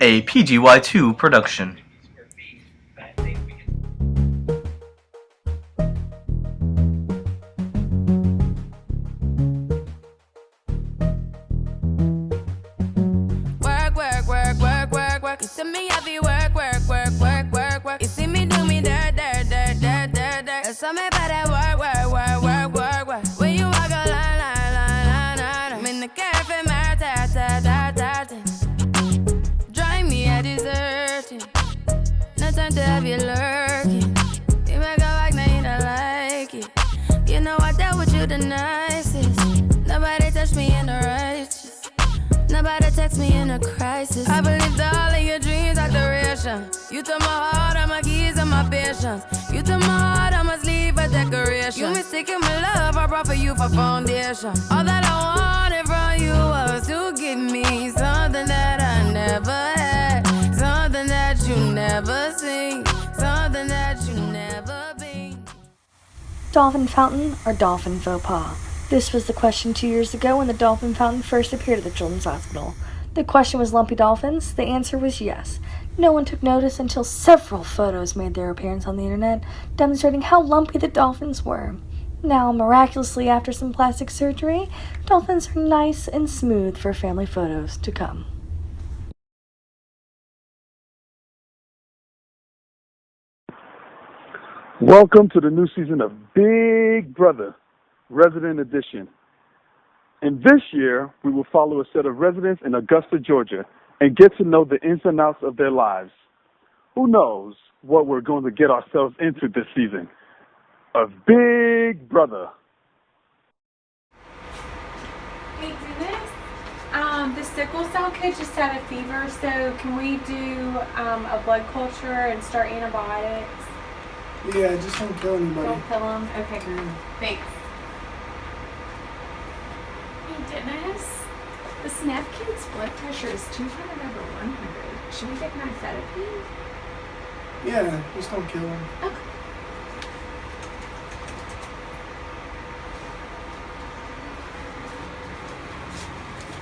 a PGY2 production. Work, work, work, work, work, work. You see me heavy work, work, work, work, work, work. You see me do me dirt, dirt, dirt, dirt, dirt, dirt. There's something about that work, work, work, work, work, work. When you walk a line, line, line, line, line. I'm in the cafe, my ta, ta, ta, ta, ta. Drive me a deserting. No time to have you lurking. You make a like, now you don't like it. You know I dealt with you the nicest. Nobody touched me in the righteous. Nobody text me in a crisis. I believed all of your dreams are duration. You took my heart, all my keys, and my patience. You took my heart, I must leave a decoration. You mistaken my love, I brought for you for foundation. All that I wanted from you was to give me something that I never had, something that you never seen, something that you never been. Dolphin fountain or dolphin faux pas? This was the question 2 years ago when the dolphin fountain first appeared at the Children's Hospital. The question was lumpy dolphins. The answer was yes. No one took notice until several photos made their appearance on the internet, demonstrating how lumpy the dolphins were. Now, miraculously, after some plastic surgery, dolphins are nice and smooth for family photos to come. Welcome to the new season of Big Brother, Resident Edition. And this year, we will follow a set of residents in Augusta, Georgia, and get to know the ins and outs of their lives. Who knows what we're going to get ourselves into this season of Big Brother. Hey Dennis, the sickle cell kid just had a fever, so can we do a blood culture and start antibiotics? Yeah, just don't kill anybody. Don't kill him? Okay, thanks. Hey Dennis, the SNAP kid's blood pressure is 200/100. Should we get nifedipine? Yeah, just don't kill him. Okay.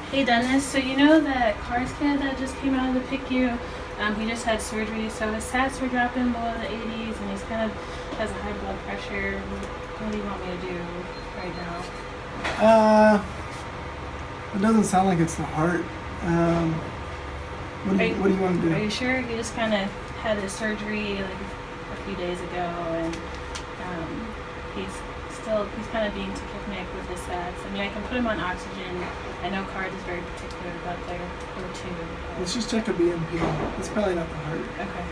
Hey Dennis, so you know that Cars kid that just came out of the PICU? He just had surgery, so his stats were dropping below the 80s, and he's kind of has a high blood pressure. What do you want me to do right now? It doesn't sound like it's the heart. What do you want to do? Are you sure? He just kind of had his surgery like a few days ago, and he's kind of being tachypneic with his stats. I mean, I can put him on oxygen. I know Card is very particular about their O2. Let's just check a BMP. It's probably not the heart. Okay.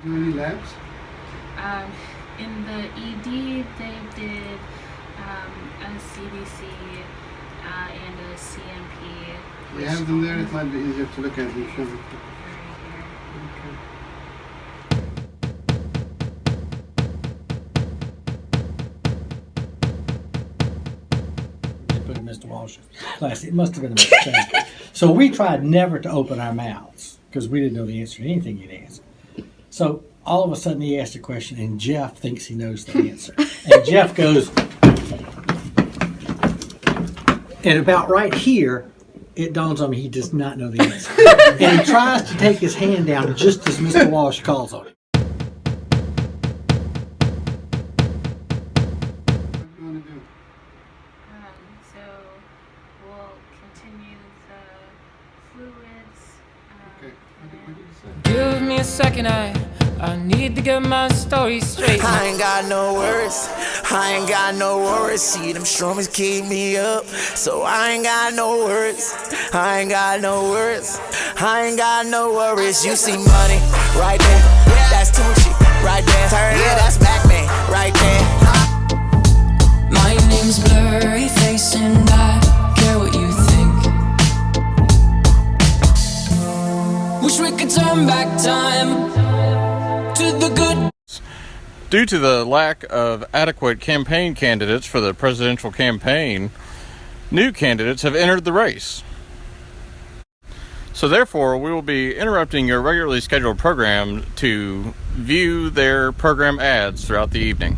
Do any labs? In the ED, they did a CBC and a CMP. You have them there, it might be easier to look at. You should. Put in Mr. Walsh's class. It must have been a mistake. So we tried never to open our mouths because we didn't know the answer to anything he'd answer. So all of a sudden he asked a question and Jeff thinks he knows the answer. And Jeff goes, and about right here, it dawns on me he does not know the answer. And he tries to take his hand down just as Mr. Walsh calls on him. So we'll continue the fluids. Give me a second, I need to get my story straight. I ain't got no words, I ain't got no worries. See them strummies keep me up, so I ain't got no words, I ain't got no words, I ain't got no worries. You see money right there, that's Tucci right there. Yeah, that's Batman right there. My name's Blurry Face and I care what you think. Wish we could turn back time to the good. Due to the lack of adequate campaign candidates for the presidential campaign, new candidates have entered the race. So therefore, we will be interrupting your regularly scheduled program to view their program ads throughout the evening.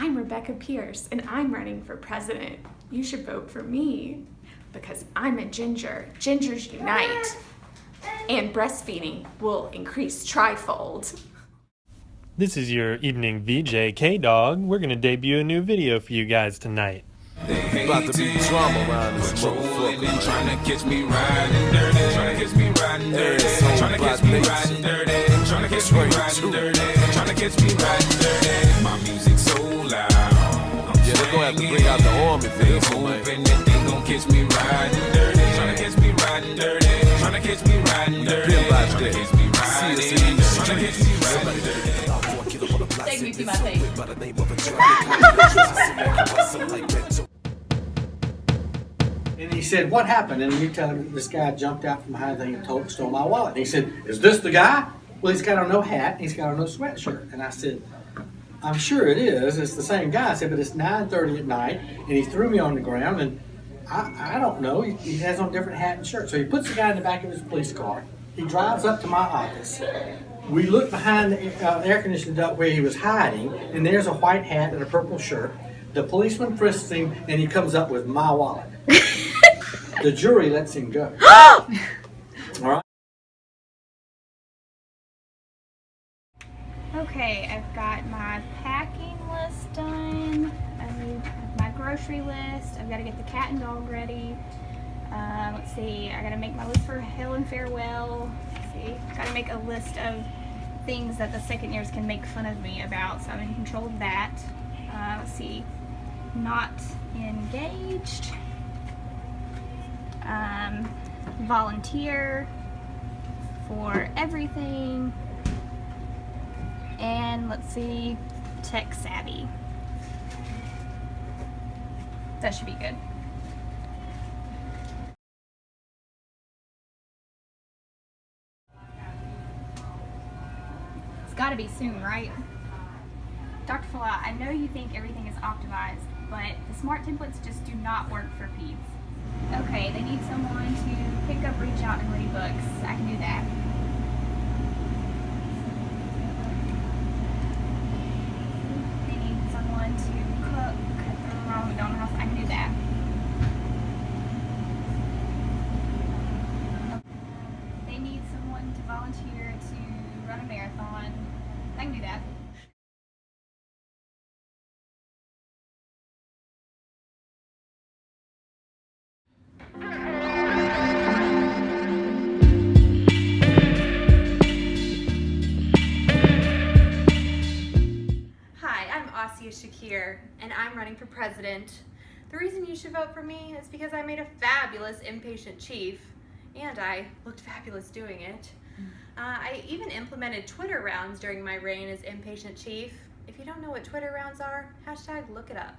I'm Rebecca Pierce, and I'm running for president. You should vote for me because I'm a ginger. Gingers unite. And breastfeeding will increase trifold. This is your evening VJ K-Dog. We're going to debut a new video for you guys tonight. About to be drama around this motherfucker, man. Tryna catch me riding dirty. Tryna catch me riding dirty. Tryna catch me riding dirty. Tryna catch me riding dirty. Tryna catch me riding dirty. My music so loud. Yeah, they're gonna have to bring out the army for this one, man. Hoping that they gon' catch me riding dirty. Tryna catch me riding dirty. Tryna catch me riding dirty. Tryna catch me riding dirty. Tryna catch me riding dirty. Take me to my face. And he said, what happened? And you tell him this guy jumped out from behind the thing and stole my wallet. And he said, is this the guy? Well, he's got on no hat, and he's got on no sweatshirt. And I said, I'm sure it is. It's the same guy. I said, but it's 9:30 at night, and he threw me on the ground, and I don't know. He has on a different hat and shirt. So he puts the guy in the back of his police car. He drives up to my office. We look behind the air conditioning duct where he was hiding, and there's a white hat and a purple shirt. The policeman frisks him, and he comes up with my wallet. The jury lets him go. All right. Okay, I've got my packing list done. I need my grocery list. I've got to get the cat and dog ready. Let's see, I got to make my list for hail and farewell. Let's see, got to make a list of things that the second years can make fun of me about, so I'm in control of that. Let's see, not engaged. Volunteer for everything. And let's see, tech savvy. That should be good. It's gotta be soon, right? Dr. Fala, I know you think everything is optimized, but the smart templates just do not work for peds. Okay, they need someone to pick up, reach out, and read books. I can do that. They need someone to cook, cut the wrong McDonald's house. I can do that. They need someone to volunteer to run a marathon. I can do that. Shakir, and I'm running for president. The reason you should vote for me is because I made a fabulous inpatient chief, and I looked fabulous doing it. I even implemented Twitter rounds during my reign as inpatient chief. If you don't know what Twitter rounds are, hashtag look it up.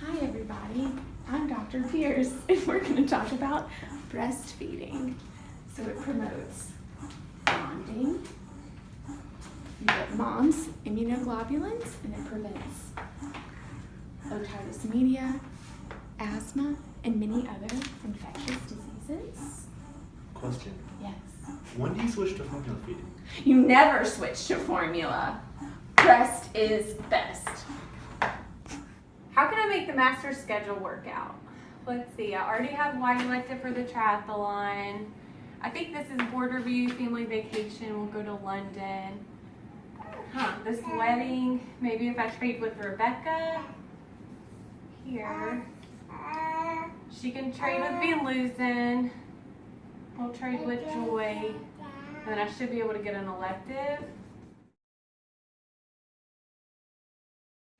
Hi everybody, I'm Dr. Pierce, and we're going to talk about breastfeeding. So it promotes bonding, you get mom's immunoglobulins, and it prevents otitis media, asthma, and many other infectious diseases. Question. Yes. When do you switch to formula feeding? You never switch to formula. Breast is best. How can I make the master schedule work out? Let's see, I already have Y elective for the triathlon. I think this is board review, family vacation, we'll go to London. This wedding, maybe if I trade with Rebecca, here. She can trade with Van Loosen. We'll trade with Joy. And then I should be able to get an elective.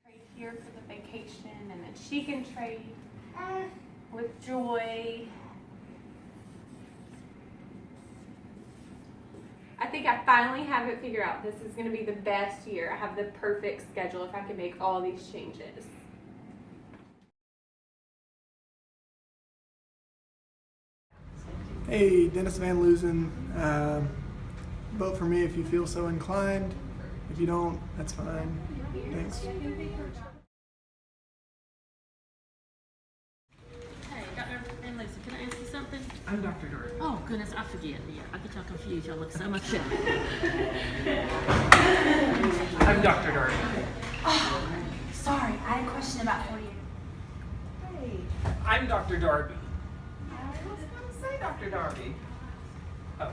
Trade here for the vacation, and then she can trade with Joy. I think I finally have it figured out. This is going to be the best year. I have the perfect schedule if I can make all these changes. Hey, Dennis Van Loosen. Vote for me if you feel so inclined. If you don't, that's fine. Thanks. Hey, Dr. Van Loosen, can I ask you something? I'm Dr. Guru. Oh, goodness, I forget. Yeah, I get y'all confused. Y'all look so much better. I'm Dr. Darby. Oh, sorry, I had a question about 40. Hey, I'm Dr. Darby. I was going to say Dr. Darby. Oh.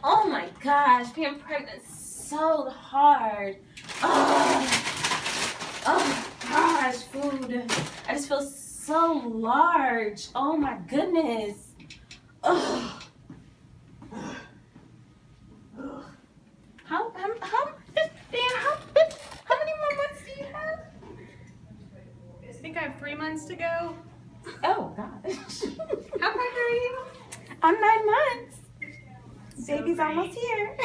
Oh my gosh, being pregnant is so hard. Oh gosh, food. I just feel so large. Oh my goodness. Ugh. How many more months do you have? I think I have 3 months to go. Oh gosh. How pregnant are you? I'm 9 months. So Baby's great. almost here.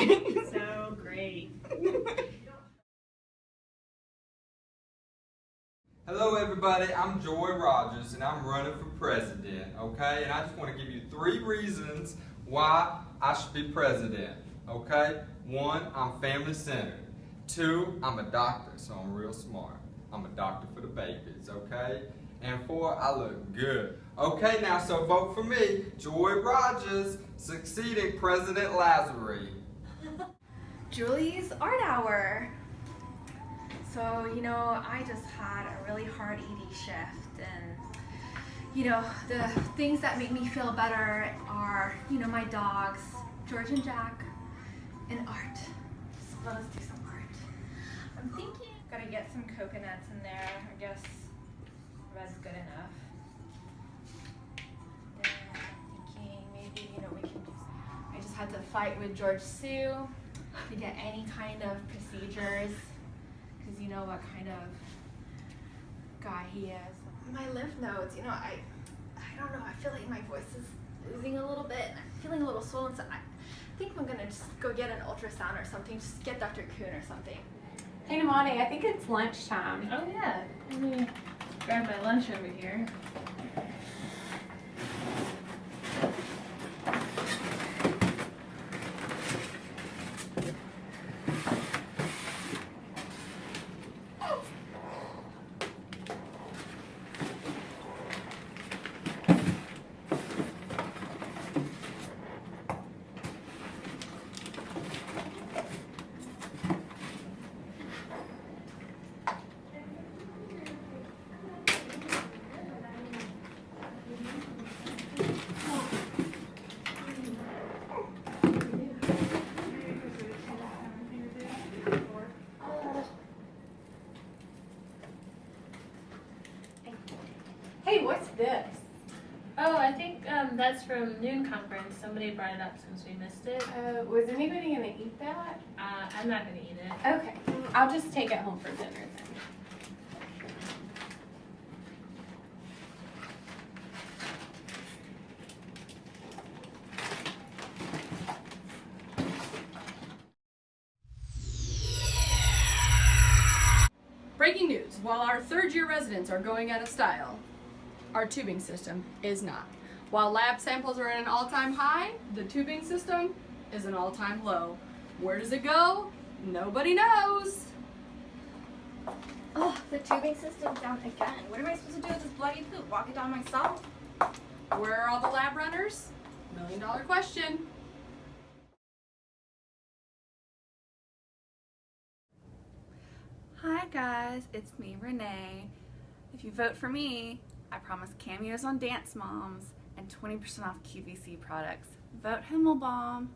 So great. Hello everybody, I'm Joy Rogers and I'm running for president, okay? And I just want to give you 3 reasons why I should be president, okay? 1, I'm family-centered. 2, I'm a doctor, so I'm real smart. I'm a doctor for the babies, okay? And 4, I look good. Okay, now, so vote for me, Joy Rogers, succeeding President Lazary. Julie's art hour. So, you know, I just had a really hard ED shift, and, you know, the things that make me feel better are, you know, my dogs, George and Jack, and art. So let us do some art. I'm thinking, gotta get some coconuts in there. I guess red's good enough. Then I'm thinking maybe, you know, we can I just had to fight with George Sue to get any kind of procedures, because you know what kind of guy he is. My lymph nodes, you know, I don't know, I feel like my voice is losing a little bit, and I'm feeling a little swollen, so I think I'm gonna just go get an ultrasound or something, just get Dr. Kuhn or something. Hey, Namani, I think it's lunchtime. Oh yeah, let me grab my lunch over here. Hey, what's this? Oh, I think that's from noon conference. Somebody brought it up since we missed it. Was anybody gonna eat that? I'm not gonna eat it. Okay, I'll just take it home for dinner then. Breaking news, while our third-year residents are going out of style, our tubing system is not. While lab samples are at an all-time high, the tubing system is an all-time low. Where does it go? Nobody knows. Oh, the tubing system's down again. What am I supposed to do with this bloody poop? Walk it down myself? Where are all the lab runners? $1 million question. Hi guys, it's me, Renee. If you vote for me, I promise cameos on Dance Moms and 20% off QVC products. Vote Himmelbaum.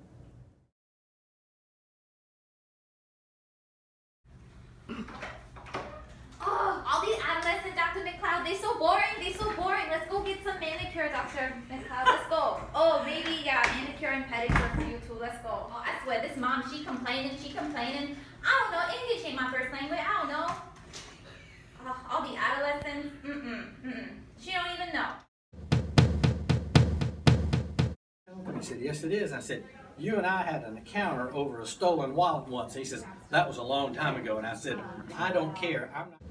Oh, all these adolescent Dr. McLeod, they so boring. Let's go get some manicure, Dr. McLeod. Let's go. Oh, maybe, yeah, manicure and pedicure for you too. Let's go. Oh, I swear, this mom, she complaining. I don't know, English ain't my first language. I don't know. Oh, all the adolescents, She don't even know. He said, yes it is. I said, you and I had an encounter over a stolen wallet once. He says, that was a long time ago. And I said, I don't care. I'm not.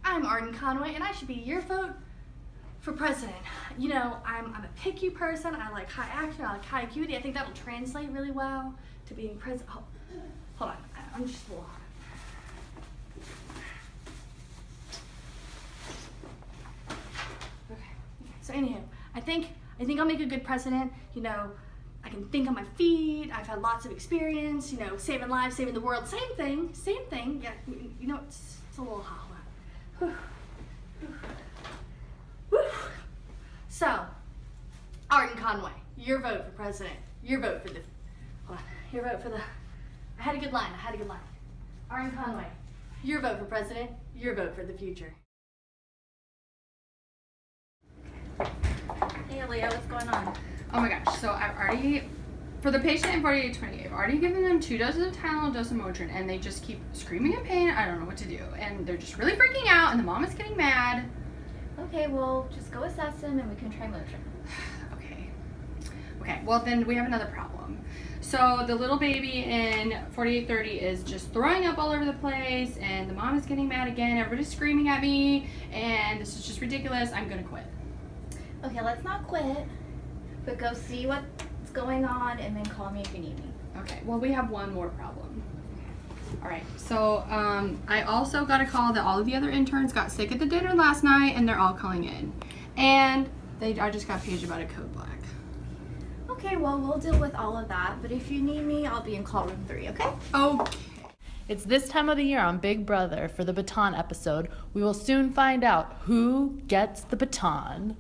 I'm Arden Conway, and I should be your vote for president. You know, I'm a picky person. I like high action. I like high acuity. I think that'll translate really well to being president. Oh, Hold on, I'm just a little hot. Okay. So anywho, I think I'll make a good president. You know, I can think on my feet. I've had lots of experience. You know, saving lives, saving the world. Same thing. Yeah. You know, it's a little hot. Hold on. Whew. So, Arden Conway, your vote for president. Your vote for the. Hold on. Your vote for the. I had a good line. Arden Conway, your vote for president. Your vote for the future. Hey, Leo, what's going on? Oh my gosh, so I've already, for the patient in 4820, I've already given them 2 doses of Tylenol, dose of Motrin, and they just keep screaming in pain. I don't know what to do. And they're just really freaking out, and the mom is getting mad. Okay, well, just go assess them and we can try Motrin. Okay, well then we have another problem. So the little baby in 4830 is just throwing up all over the place, and the mom is getting mad again. Everybody's screaming at me, and this is just ridiculous. I'm gonna quit. Okay, let's not quit, but go see what's going on and then call me if you need me. Okay, well we have one more problem. All right, so I also got a call that all of the other interns got sick at the dinner last night, and they're all calling in. And I just got paged about a code black. Okay, well, we'll deal with all of that, but if you need me, I'll be in call room 3, okay? Okay. It's this time of the year on Big Brother for the baton episode. We will soon find out who gets the baton.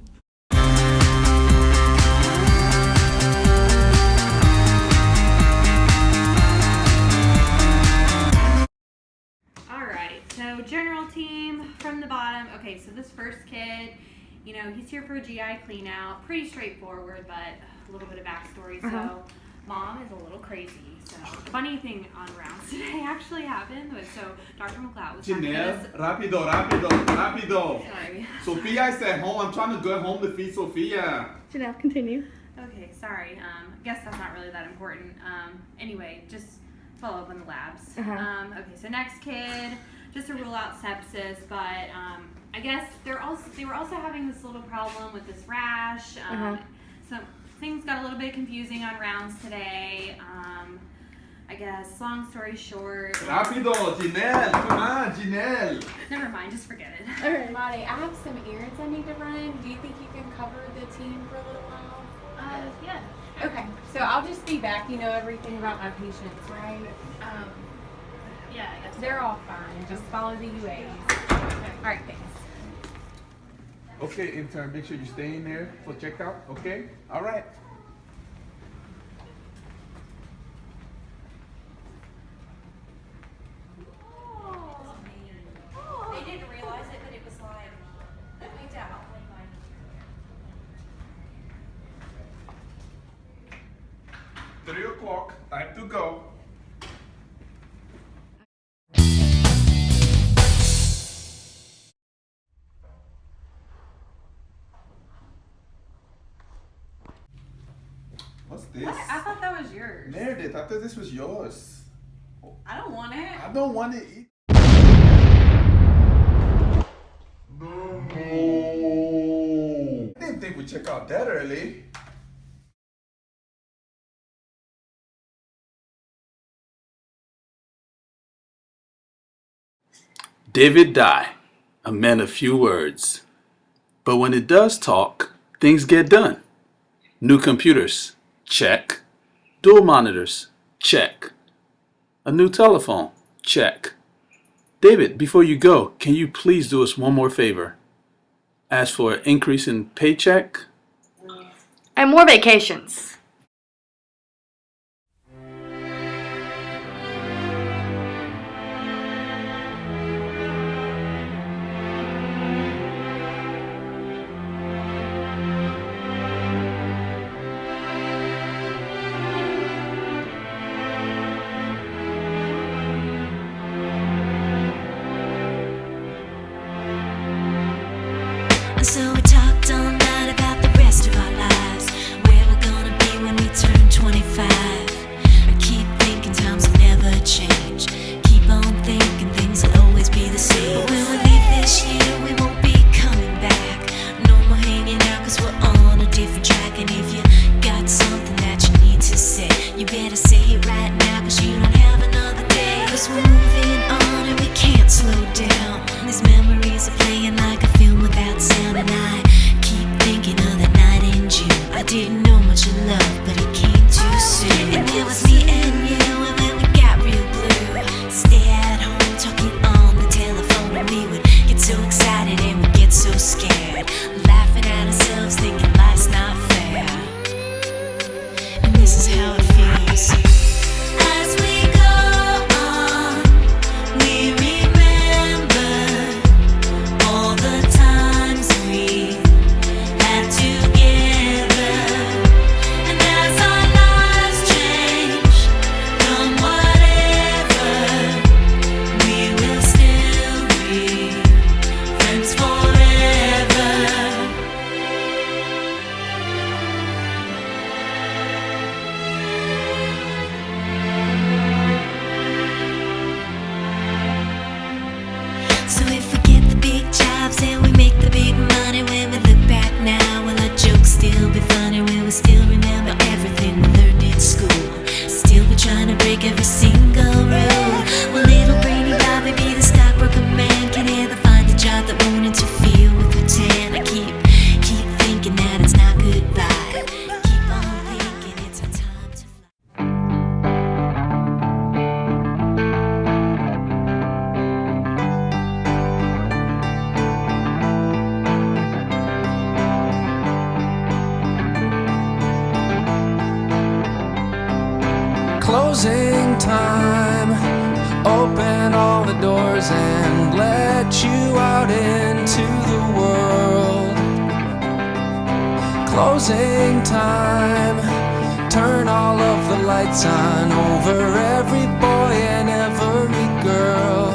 Alright, so general team from the bottom. Okay, so this first kid, you know, he's here for a GI clean out. Pretty straightforward, but a little bit of backstory. So mom is a little crazy. So the funny thing on rounds today actually happened was, so Dr. McLeod was talking to Janelle, this. rapido. Sorry. Sophia is at home. I'm trying to go home to feed Sophia. Janelle, continue. Okay, sorry. I guess that's not really that important. Anyway, just follow up on the labs. Okay, so next kid, just to rule out sepsis, but I guess they were also having this little problem with this rash. So things got a little bit confusing on rounds today. I guess, long story short. Rapido, Janelle. Come on, Janelle. Never mind, just forget it. All right, Monty, I have some errands I need to run. Do you think you can cover the team for a little while? Yeah. Okay, so I'll just be back. You know everything about my patients, right? Yeah, I guess they're all fine. Just follow the UAs. All right, thanks. Okay, intern, make sure you stay in there for checked out. Okay? All right. They didn't realize it, but it was like, leaked out. 3 o'clock, time to go. What's this? What? I thought that was yours. Meredith, I thought this was yours. I don't want it. I don't want it either. No. I didn't think we'd check out that early. David Dye, a man of few words. But when it does talk, things get done. New computers, check. Dual monitors, check. A new telephone, check. David, before you go, can you please do us one more favor? Ask for an increase in paycheck? And more vacations. And so we talked all night about the rest of our lives, where we're gonna be Closing time. Open all the doors and let you out into the world. Closing time. Turn all of the lights on over every boy and every girl.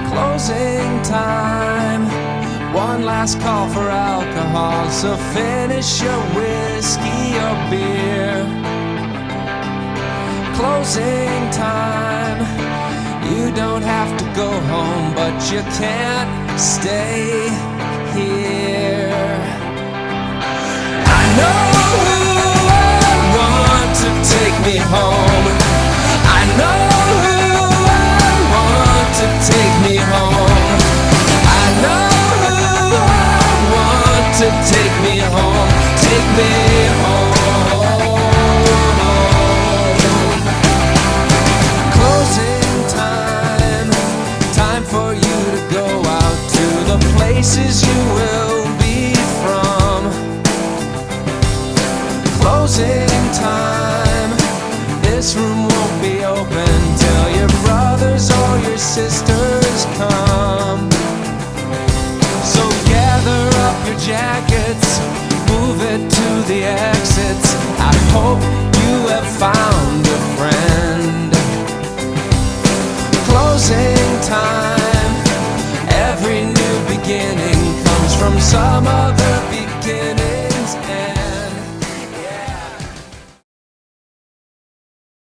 Closing time. One last call for alcohol, so finish your whiskey or beer. Closing time. You don't have to go home, but you can't stay here. I know who I want to take me home. I know who I want to take me home. I know who I want to take me home. Take me home. Closing time. Time for you to go out to the places you will be from. Closing time. This room won't be open till your brothers or your sisters come. So gather up your jackets, move it to the exits. I hope you have found a friend. Closing time. Every new beginning comes from some other beginning's end.